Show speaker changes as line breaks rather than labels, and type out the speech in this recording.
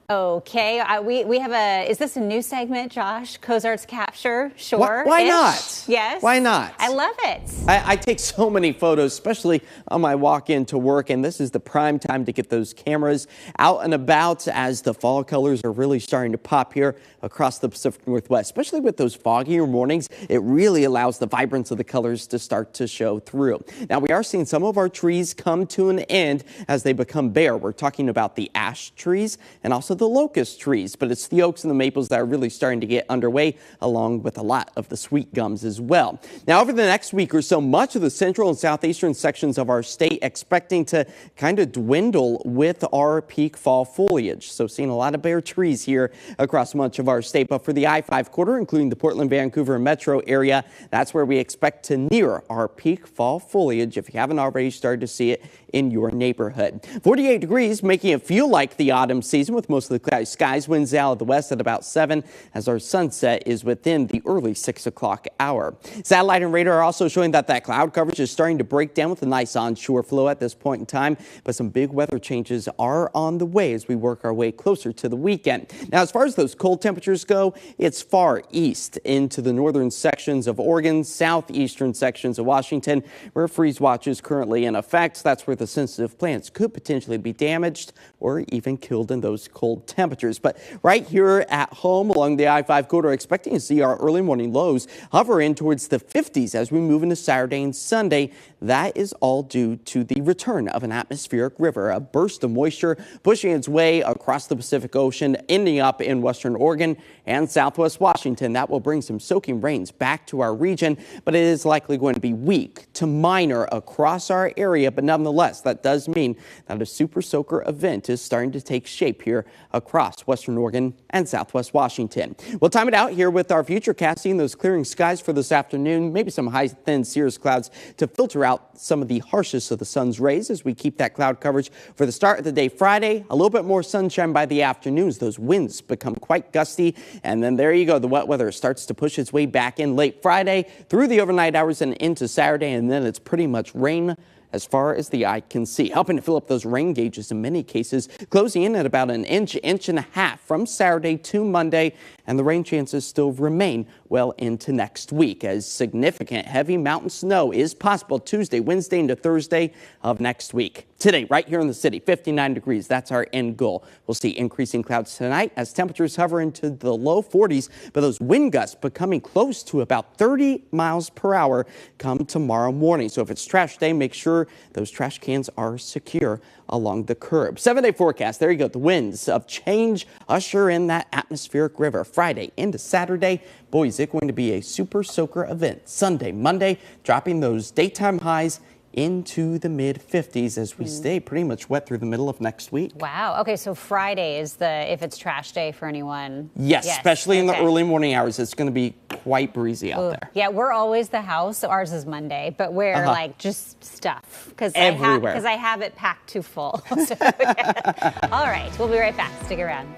Okay, we have is this a new segment, Josh? Cozart's Capture? Sure.
Why not?
Yes.
Why not?
I love it.
I take so many photos, especially on my walk into work, and this is the prime time to get those cameras out and about as the fall colors are really starting to pop here across the Pacific Northwest. Especially with those foggier mornings, it really allows the vibrance of the colors to start to show through. Now, we are seeing some of our trees come to an end as they become bare. We're talking about the ash trees and also the locust trees, but it's the oaks and the maples that are really starting to get underway, along with a lot of the sweet gums as well. Now, over the next week or so, much of the central and southeastern sections of our state expecting to kind of dwindle with our peak fall foliage. So seeing a lot of bare trees here across much of our state. But for the I-5 corridor, including the Portland, Vancouver, and metro area, that's where we expect to near our peak fall foliage if you haven't already started to see it in your neighborhood. 48 degrees, making it feel like the autumn season with most of the cloudy skies. Winds out of the west at about 7 as our sunset is within the early 6 o'clock hour. Satellite and radar are also showing that cloud coverage is starting to break down with a nice onshore flow at this point in time, but some big weather changes are on the way as we work our way closer to the weekend. Now, as far as those cold temperatures go, it's far east into the northern sections of Oregon, southeastern sections of Washington, where freeze watch is currently in effect. That's where the sensitive plants could potentially be damaged or even killed in those cold temperatures. But right here at home along the I-5 corridor, expecting to see our early morning lows hover in towards the 50s as we move into Saturday and Sunday. That is all due to the return of an atmospheric river, a burst of moisture pushing its way across the Pacific Ocean, ending up in western Oregon and southwest Washington. That will bring some soaking rains back to our region, but it is likely going to be weak to minor across our area. But nonetheless, that does mean that a super soaker event is starting to take shape here across western Oregon and southwest Washington. We'll time it out here with our futurecast, seeing those clearing skies for this afternoon, maybe some high thin cirrus clouds to filter out some of the harshest of the sun's rays as we keep that cloud coverage for the start of the day Friday. A little bit more sunshine by the afternoons. Those winds become quite gusty, and then there you go. The wet weather starts to push its way back in late Friday through the overnight hours and into Saturday, and then it's pretty much rain as far as the eye can see, helping to fill up those rain gauges in many cases, closing in at about an inch and a half from Saturday to Monday, and the rain chances still remain well into next week as significant heavy mountain snow is possible Tuesday, Wednesday, into Thursday of next week. Today, right here in the city, 59 degrees. That's our end goal. We'll see increasing clouds tonight as temperatures hover into the low 40s, but those wind gusts becoming close to about 30 miles per hour come tomorrow morning. So if it's trash day, make sure those trash cans are secure along the curb. 7-day forecast. There you go. The winds of change usher in that atmospheric river Friday into Saturday. Boy, is it going to be a super soaker event. Sunday, Monday, dropping those daytime highs into the mid-50s as we stay pretty much wet through the middle of next week.
Wow. Okay, so Friday is if it's trash day for anyone.
Yes, especially in the early morning hours. It's going to be quite breezy out there.
Yeah, we're always the house, so ours is Monday, but we're like just stuff because I have it packed too full. So, yeah. All right, we'll be right back. Stick around.